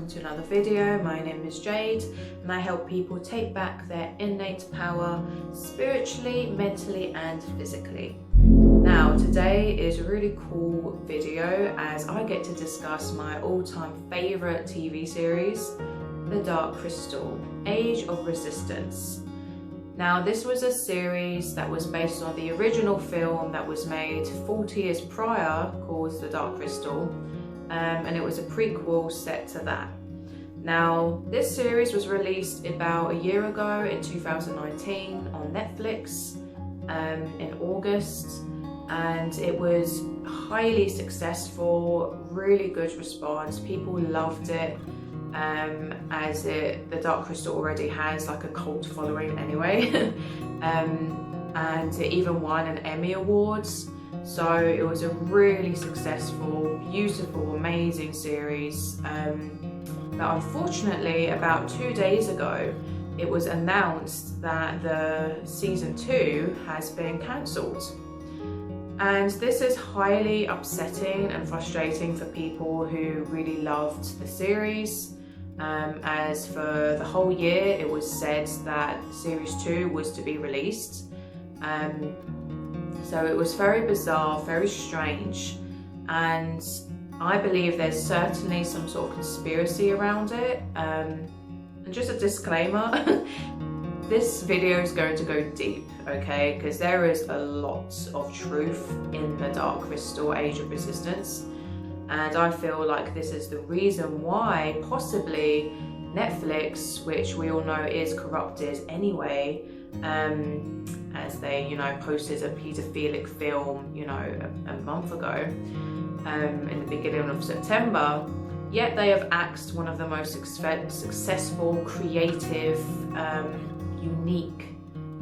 welcome to another video. My name is Jade and I help people take back their innate power spiritually, mentally and physically. Now today is a really cool video as I get to discuss my all-time favourite TV series, The Dark Crystal, Age of Resistance. Now this was a series that was based on the original film that was made 40 years prior called The Dark Crystal, and it was a prequel set to that. Now this series was released about a year ago in 2019 on Netflix in August, and it was highly successful, really good response. People loved it. As The Dark Crystal already has like a cult following anyway, and it even won an Emmy Awards. So it was a really successful, beautiful, amazing series. But unfortunately, about 2 days ago, it was announced that the season 2 has been cancelled. And this is highly upsetting and frustrating for people who really loved the series. As for the whole year, it was said that series 2 was to be released. So it was very bizarre, very strange, and I believe there's certainly some sort of conspiracy around it. And just a disclaimer, this video is going to go deep, okay? Because there is a lot of truth in The Dark Crystal, Age of Resistance. And I feel like this is the reason why possibly Netflix, which we all know is corrupted anyway, as they, posted a paedophilic film, a month ago, in the beginning of September, yet they have axed one of the most successful, creative, unique,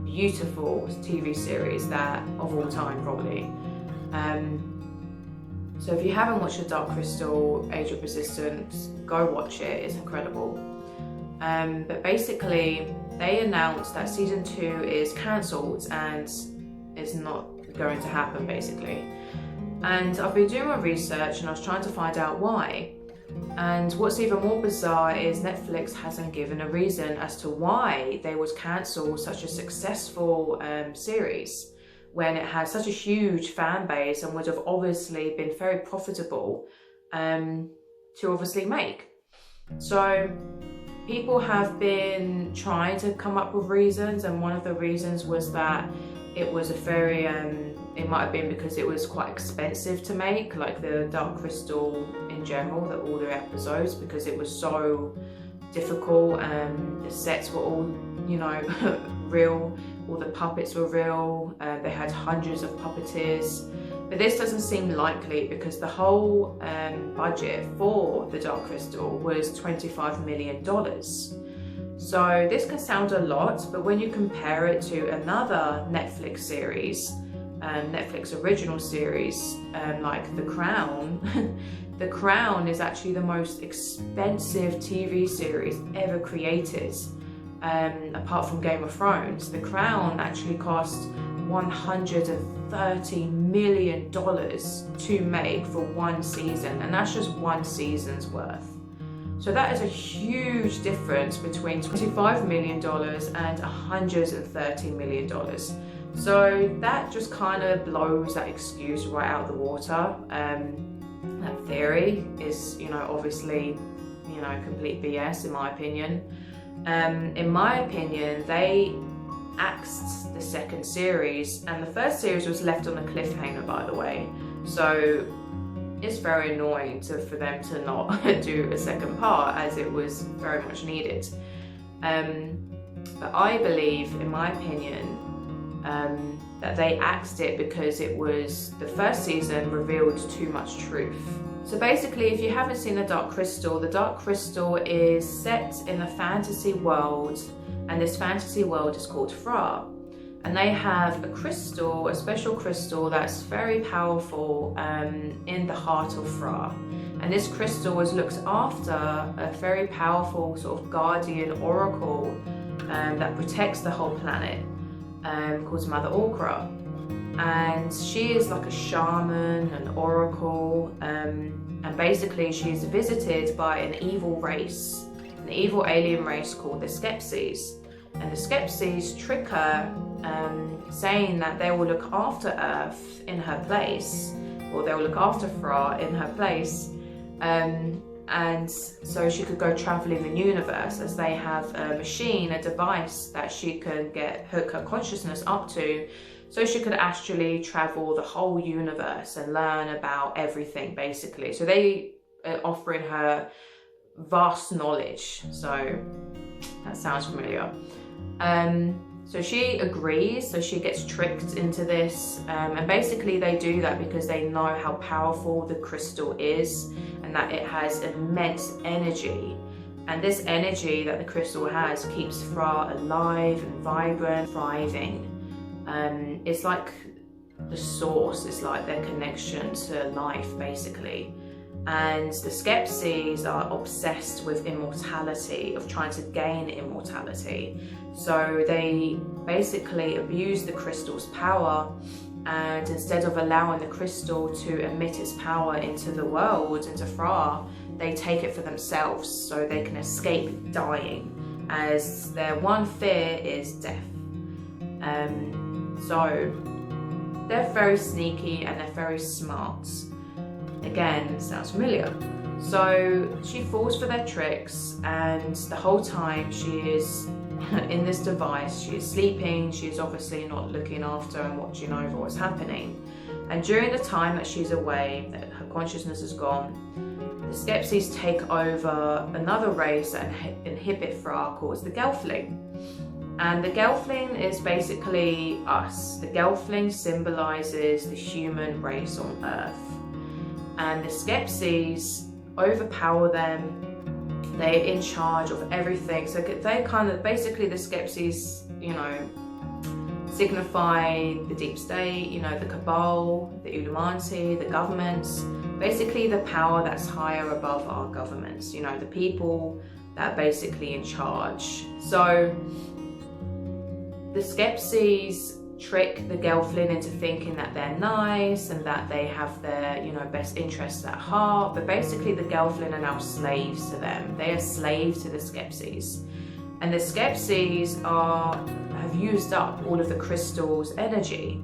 beautiful TV series of all time, probably. So if you haven't watched The Dark Crystal, Age of Resistance, go watch it, it's incredible. But basically, they announced that season 2 is cancelled and it's not going to happen, basically. And I've been doing my research and I was trying to find out why. And what's even more bizarre is Netflix hasn't given a reason as to why they would cancel such a successful series, when it had such a huge fan base and would have obviously been very profitable to obviously make. So people have been trying to come up with reasons, and one of the reasons was that it was a very, it might have been because it was quite expensive to make, like The Dark Crystal in general, all the episodes, because it was so difficult. The sets were all, real. All the puppets were real. They had hundreds of puppeteers. But this doesn't seem likely because the whole budget for The Dark Crystal was $25 million. So this can sound a lot, but when you compare it to another Netflix series, Netflix original series, like The Crown, The Crown is actually the most expensive TV series ever created. Apart from Game of Thrones. The Crown actually cost $130 million to make for one season, and that's just one season's worth. So that is a huge difference between $25 million and $130 million. So that just kind of blows that excuse right out the water. That theory is, obviously, complete BS in my opinion. In my opinion, they axed the second series, and the first series was left on a cliffhanger, by the way. So it's very annoying for them to not do a second part, as it was very much needed. But I believe, in my opinion, that they axed it because the first season revealed too much truth. So basically, if you haven't seen The Dark Crystal is set in a fantasy world, and this fantasy world is called Fra. And they have a special crystal that's very powerful in the heart of Fra. And this crystal is looked after a very powerful sort of guardian oracle that protects the whole planet, called Mother Orkra. And she is like a shaman, an oracle, And basically she's visited by an evil race, an evil alien race called the Skepsies. And the Skepsies trick her, saying that they will look after Earth in her place, or they will look after Fra in her place, and so she could go traveling the universe, as they have a machine, a device that she can hook her consciousness up to, so she could actually travel the whole universe and learn about everything, basically. So they are offering her vast knowledge. So that sounds familiar. So she agrees, so she gets tricked into this, and basically they do that because they know how powerful the crystal is and that it has immense energy. And this energy that the crystal has keeps Fra alive and vibrant, thriving. It's like the source, it's like their connection to life, basically. And the Skepsies are obsessed with immortality, of trying to gain immortality. So they basically abuse the crystal's power, and instead of allowing the crystal to emit its power into the world, into Fra, they take it for themselves so they can escape dying, as their one fear is death. So they're very sneaky and they're very smart. Again, sounds familiar. So she falls for their tricks, and the whole time she is in this device, she is sleeping, she is obviously not looking after and watching over what's happening. And during the time that she's away, that her consciousness is gone, the Skepsies take over another race that inhibit Fra, called the Gelfling. And the Gelfling is basically us. The Gelfling symbolizes the human race on Earth. And the Skepsies overpower them. They're in charge of everything. So they kind of, basically the Skepsies, signify the deep state, the cabal, the Illuminati, the governments, basically the power that's higher above our governments, the people that are basically in charge. So the Skepsies trick the Gelfling into thinking that they're nice and that they have their, best interests at heart. But basically the Gelfling are now slaves to them. They are slaves to the Skepsies. And the Skepsies have used up all of the crystal's energy.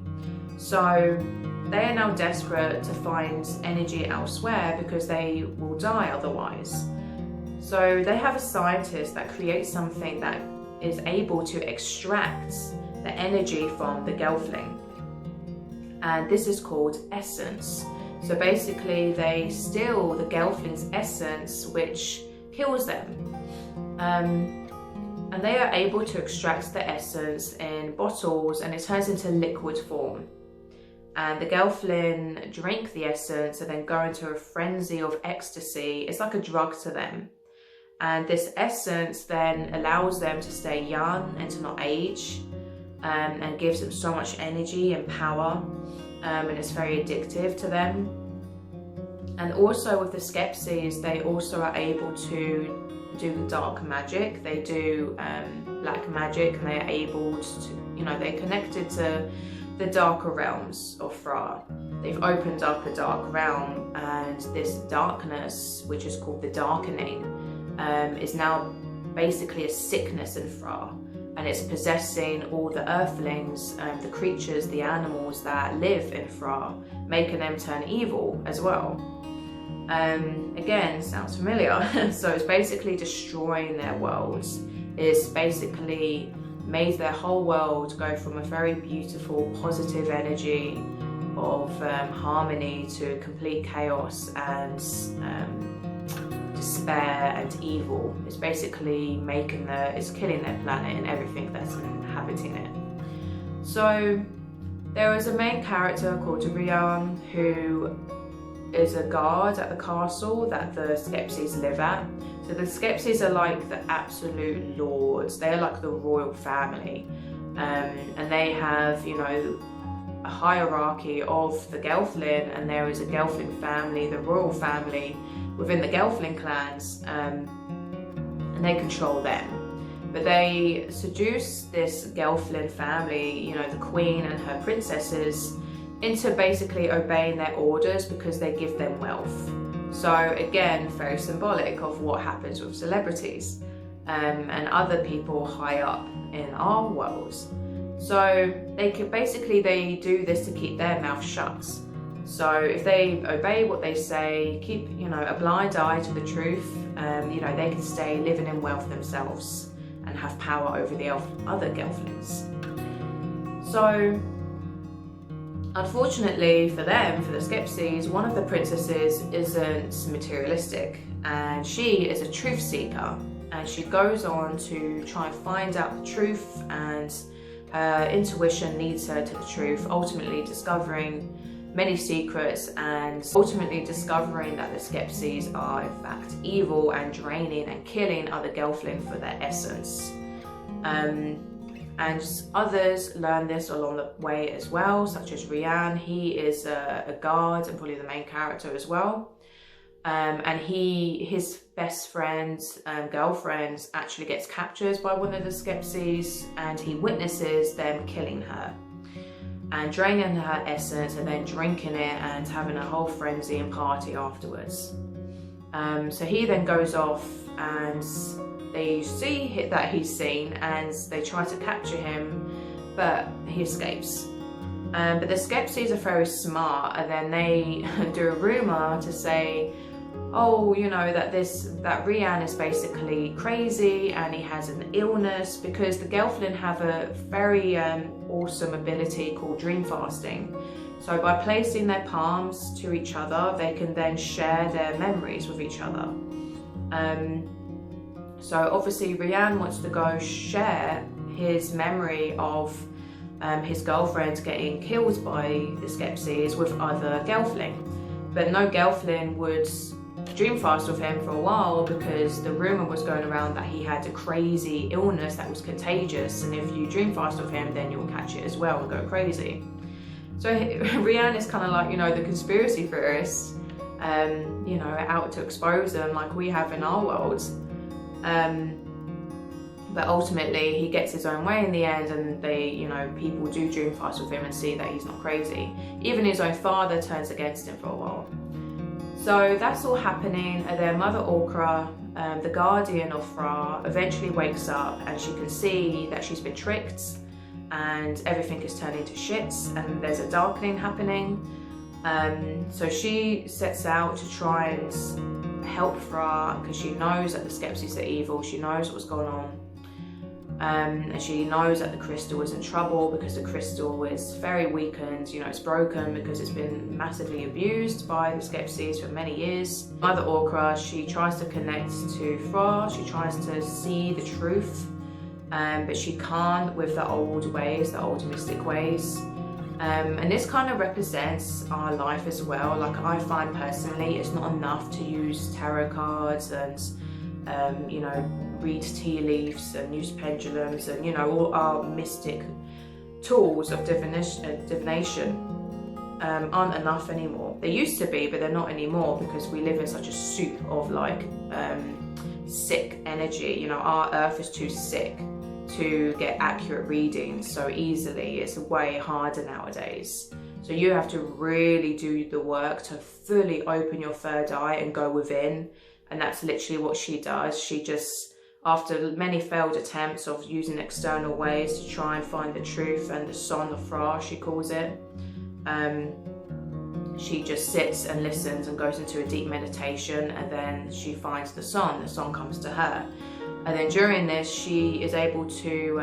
So they are now desperate to find energy elsewhere because they will die otherwise. So they have a scientist that creates something that is able to extract the energy from the Gelfling, and this is called essence. So basically they steal the Gelfling's essence, which kills them, and they are able to extract the essence in bottles, and it turns into liquid form. And the Gelfling drink the essence and then go into a frenzy of ecstasy. It's like a drug to them. And this essence then allows them to stay young and to not age, and gives them so much energy and power, and it's very addictive to them. And also with the Skepsies, they also are able to do the dark magic. They do black magic, and they are able to, they're connected to the darker realms of Fra. They've opened up a dark realm, and this darkness, which is called the darkening, is now basically a sickness in Fra, and it's possessing all the earthlings, the creatures, the animals that live in Fra, making them turn evil as well. Again, sounds familiar. So it's basically destroying their worlds. It's basically made their whole world go from a very beautiful, positive energy of harmony to complete chaos and despair and evil. It's basically it's killing their planet and everything that's inhabiting it. So there is a main character called Rian, who is a guard at the castle that the Skepsies live at. So the Skepsies are like the absolute lords. They're like the royal family, and they have, a hierarchy of the Gelfling, and there is a Gelfling family, the royal family within the Gelfling clans, and they control them. But they seduce this Gelfling family, the queen and her princesses, into basically obeying their orders because they give them wealth. So again, very symbolic of what happens with celebrities and other people high up in our worlds. So they do this to keep their mouth shut. So if they obey what they say, keep a blind eye to the truth, they can stay living in wealth themselves and have power over the other gelflings. So unfortunately for them, for the Skepsies, one of the princesses isn't materialistic, and she is a truth seeker, and she goes on to try and find out the truth, and her intuition leads her to the truth, ultimately discovering many secrets and ultimately discovering that the Skepsies are in fact evil and draining and killing other gelfling for their essence. And others learn this along the way as well, such as Rian. He is a guard and probably the main character as well. And his best friend and girlfriend actually gets captured by one of the Skepsies, and he witnesses them killing her and draining her essence and then drinking it and having a whole frenzy and party afterwards. So he then goes off, and they see that he's seen and they try to capture him, but he escapes. But the Skepsies are very smart, and then they do a rumour to say, that Rian is basically crazy and he has an illness, because the gelfling have a very awesome ability called dream fasting. So by placing their palms to each other, they can then share their memories with each other. So obviously Rian wants to go share his memory of his girlfriend getting killed by the Skepsies with other gelfling, but no gelfling would dream fast with him for a while, because the rumor was going around that he had a crazy illness that was contagious, and if you dream fast with him, then you'll catch it as well and go crazy. So Rian is kind of like, the conspiracy theorist, out to expose them like we have in our world. But ultimately he gets his own way in the end, and people do dream fast with him and see that he's not crazy. Even his own father turns against him for a while. So that's all happening, and then Mother Orkra, the guardian of Fra, eventually wakes up, and she can see that she's been tricked and everything is turning to shit, and there's a darkening happening. So she sets out to try and help Fra, because she knows that the Skepsies are evil, she knows what's going on. And she knows that the crystal is in trouble, because the crystal is very weakened, it's broken because it's been massively abused by the Skepsies for many years. Mother Orkra, she tries to connect to Fra, she tries to see the truth, but she can't with the old ways, the old mystic ways. And this kind of represents our life as well. Like, I find personally it's not enough to use tarot cards and read tea leaves and use pendulums and all our mystic tools of divination aren't enough anymore. They used to be, but they're not anymore, because we live in such a soup of sick energy. Our earth is too sick to get accurate readings so easily. It's way harder nowadays. So you have to really do the work to fully open your third eye and go within. And that's literally what she does. She just, after many failed attempts of using external ways to try and find the truth and the son of Fra, she calls it, she just sits and listens and goes into a deep meditation, and then she finds the son comes to her. And then during this, she is able to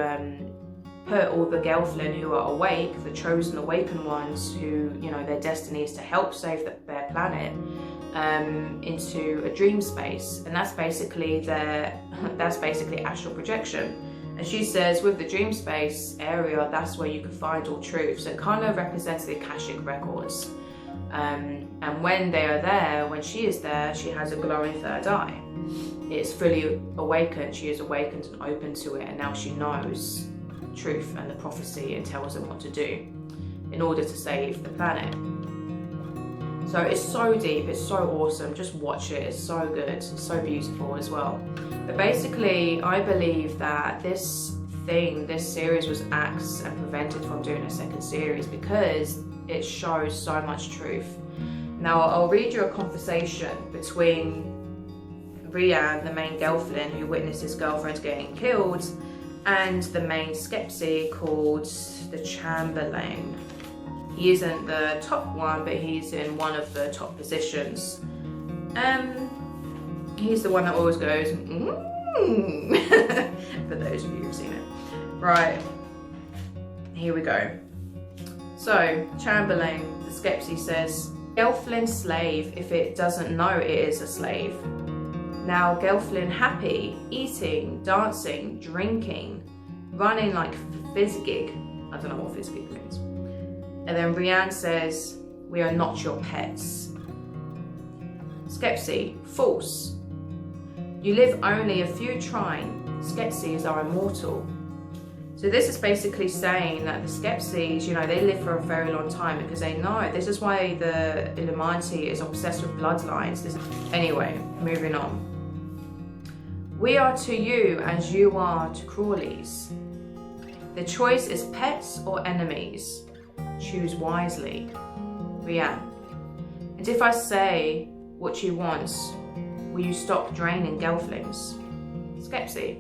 put all the gelfling who are awake, the chosen awakened ones who, their destiny is to help save their planet, into a dream space. And that's basically astral projection. And she says with the dream space area, that's where you can find all truth. So it kind of represents the Akashic records. And when they are there, when she is there, she has a glowing third eye. It's fully awakened. She is awakened and open to it, and now she knows truth and the prophecy and tells them what to do in order to save the planet. So it's so deep, it's so awesome, just watch it, it's so good, it's so beautiful as well. But basically, I believe that this series was axed and prevented from doing a second series because it shows so much truth. Now I'll read you a conversation between Rian, the main Gelfling who witnessed his girlfriend getting killed, and the main Skepsi called the Chamberlain. He isn't the top one, but he's in one of the top positions. He's the one that always goes, for those of you who've seen it. Right, here we go. So, Chamberlain, the Skepsi says, Gelfling slave if it doesn't know it is a slave. Now Gelfling happy, eating, dancing, drinking, running like Fizzgig. I don't know what Fizzgig means. And then Rian says, we are not your pets. Skepsi, false. You live only a few trine. Skepsis are immortal. So this is basically saying that the Skepsis, they live for a very long time because they know. This is why the Illuminati is obsessed with bloodlines. Anyway, moving on. We are to you as you are to Crawleys. The choice is pets or enemies. Choose wisely. Rian. And if I say what you want, will you stop draining Gelflings? Skepsi.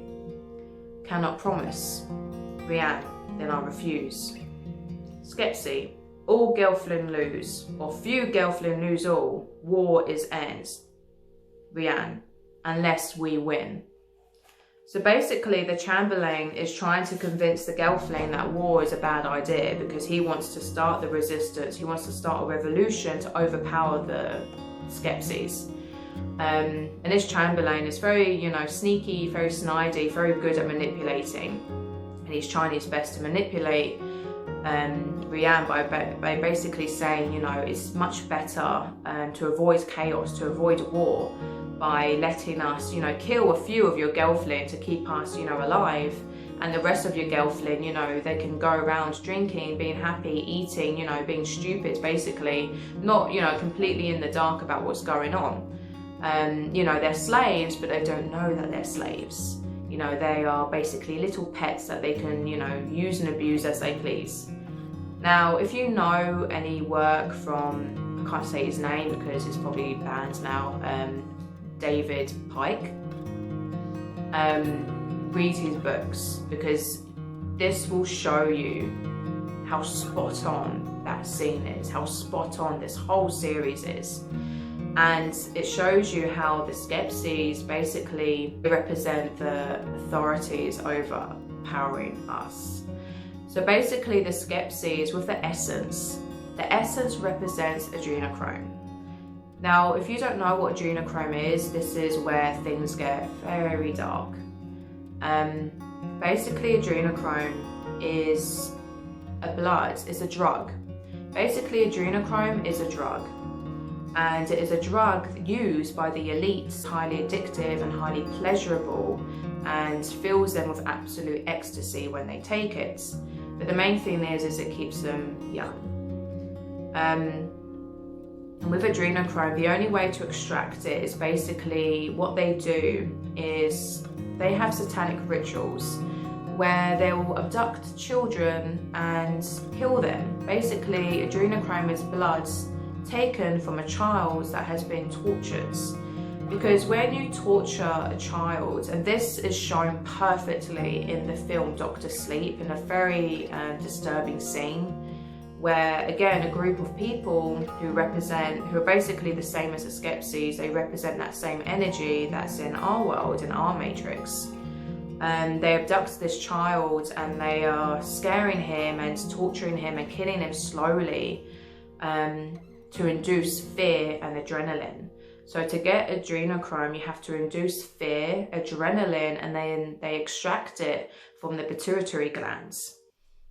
Cannot promise. Rian. Then I refuse. Skepsi. All Gelfling lose, or few Gelfling lose all. War is ends. Rian. Unless we win. So basically the Chamberlain is trying to convince the Gelfling that war is a bad idea because he wants to start the resistance, he wants to start a revolution to overpower the Skepsis. And this Chamberlain is very, sneaky, very snidey, very good at manipulating. And he's trying his best to manipulate Rian by basically saying, it's much better to avoid chaos, to avoid war, by letting us, kill a few of your Gelfling to keep us, alive, and the rest of your Gelfling, they can go around drinking, being happy, eating, being stupid, basically, not, completely in the dark about what's going on. They're slaves, but they don't know that they're slaves. They are basically little pets that they can, use and abuse as they please. Now, if you know any work from, I can't say his name because it's probably banned now, David Pike, read his books because this will show you how spot on that scene is, how spot on this whole series is. And it shows you how the Skepsis basically represent the authorities overpowering us. So basically the Skepsis with the essence represents adrenochrome. Now, if you don't know what adrenochrome is, this is where things get very dark. Basically, adrenochrome is a drug. Basically, adrenochrome is a drug. And it is a drug used by the elites, highly addictive and highly pleasurable, and fills them with absolute ecstasy when they take it. But the main thing is it keeps them young. With adrenochrome, the only way to extract it is basically what they do is they have satanic rituals where they will abduct children and kill them. Basically, adrenochrome is blood taken from a child that has been tortured. Because when you torture a child, and this is shown perfectly in the film Dr. Sleep in a very disturbing scene, where again a group of people who are basically the same as the Skepsis, they represent that same energy that's in our world, in our matrix. They abduct this child and they are scaring him and torturing him and killing him slowly to induce fear and adrenaline. So to get adrenochrome, you have to induce fear, adrenaline, and then they extract it from the pituitary glands.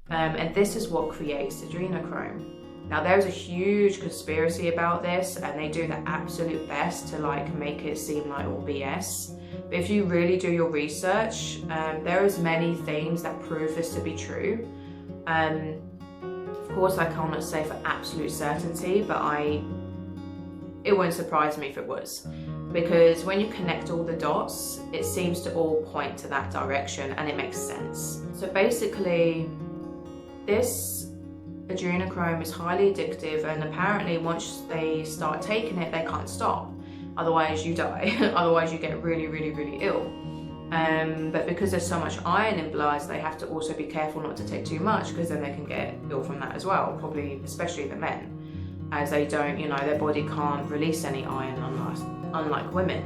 And this is what creates adrenochrome. Now there's a huge conspiracy about this, and they do the absolute best to make it seem like all BS. But if you really do your research, there is many things that prove this to be true. Of course, I cannot say for absolute certainty, but it wouldn't surprise me if it was. Because when you connect all the dots, it seems to all point to that direction and it makes sense. So basically, this adrenochrome is highly addictive, and apparently once they start taking it, they can't stop. Otherwise you die. Otherwise you get really, really, really ill. But because there's so much iron in blood, they have to also be careful not to take too much, because then they can get ill from that as well, probably especially the men, as they don't, you know, their body can't release any iron unlike women.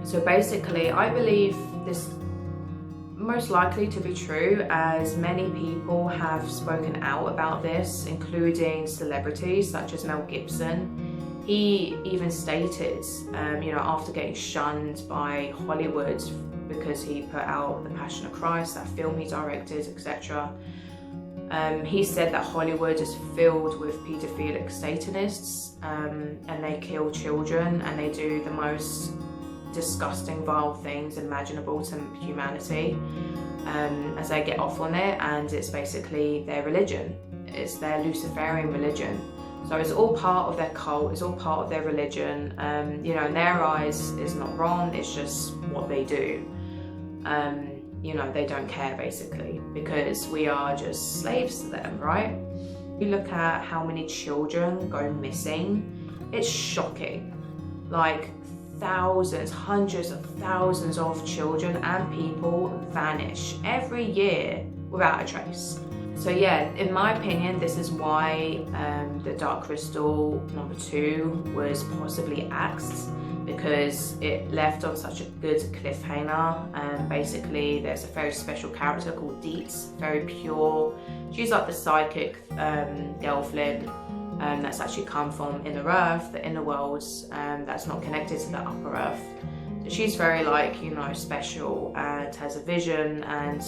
So basically I believe this most likely to be true, as many people have spoken out about this, including celebrities such as Mel Gibson. He even stated, you know, after getting shunned by Hollywood because he put out The Passion of Christ, that film he directed, etc. He said that Hollywood is filled with paedophilic Satanists, and they kill children, and they do the most disgusting, vile things imaginable to humanity, as they get off on it, and it's basically their religion. It's their Luciferian religion. So it's all part of their cult, it's all part of their religion. You know, in their eyes, it's not wrong, it's just what they do. You know, they don't care basically, because we are just slaves to them, right? You look at how many children go missing, it's shocking. Like, thousands, hundreds of thousands of children and people vanish every year without a trace. So yeah, in my opinion, this is why the Dark Crystal #2 was possibly axed, because it left on such a good cliffhanger. And basically there's a very special character called Deets, very pure. She's like the psychic girlfriend that's actually come from Inner Earth, the inner worlds, that's not connected to the upper earth. So she's very, like, you know, special and has a vision, and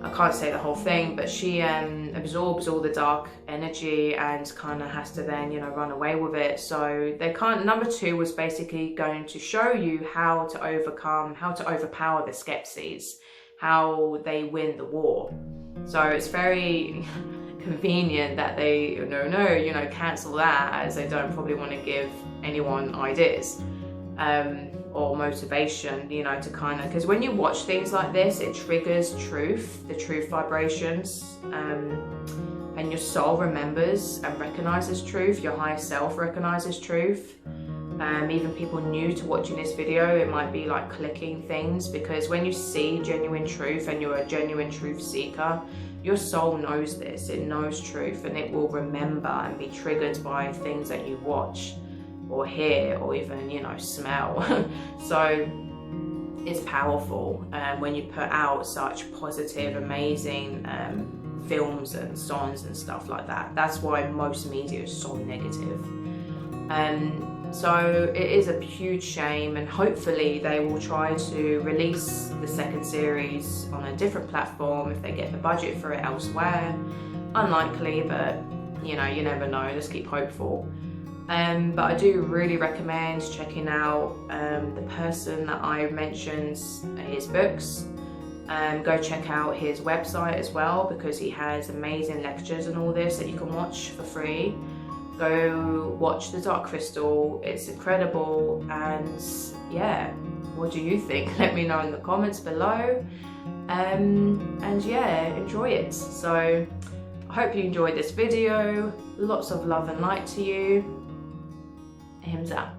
I can't say the whole thing, but she absorbs all the dark energy and kind of has to then, you know, run away with it. So they can't. #2 was basically going to show you how to overpower the Skepsies, how they win the war. So it's very convenient that they you know, cancel that, as they don't probably want to give anyone ideas or motivation, you know, to kind of, because when you watch things like this, it triggers the truth vibrations, and your soul remembers and recognizes truth, your higher self recognizes truth. Even people new to watching this video, it might be like clicking things, because when you see genuine truth and you're a genuine truth seeker, your soul knows this, it knows truth, and it will remember and be triggered by things that you watch or hear or even, you know, smell. So it's powerful when you put out such positive, amazing films and songs and stuff like that. That's why most media is so negative. So it is a huge shame, and hopefully they will try to release the second series on a different platform if they get the budget for it elsewhere. Unlikely, but you know, you never know, let's keep hopeful. But I do really recommend checking out the person that I mentioned, his books. Go check out his website as well, because he has amazing lectures and all this that you can watch for free. Go watch The Dark Crystal, it's incredible. And yeah, what do you think? Let me know in the comments below. And yeah, enjoy it. So I hope you enjoyed this video. Lots of love and light to you. Hymns out.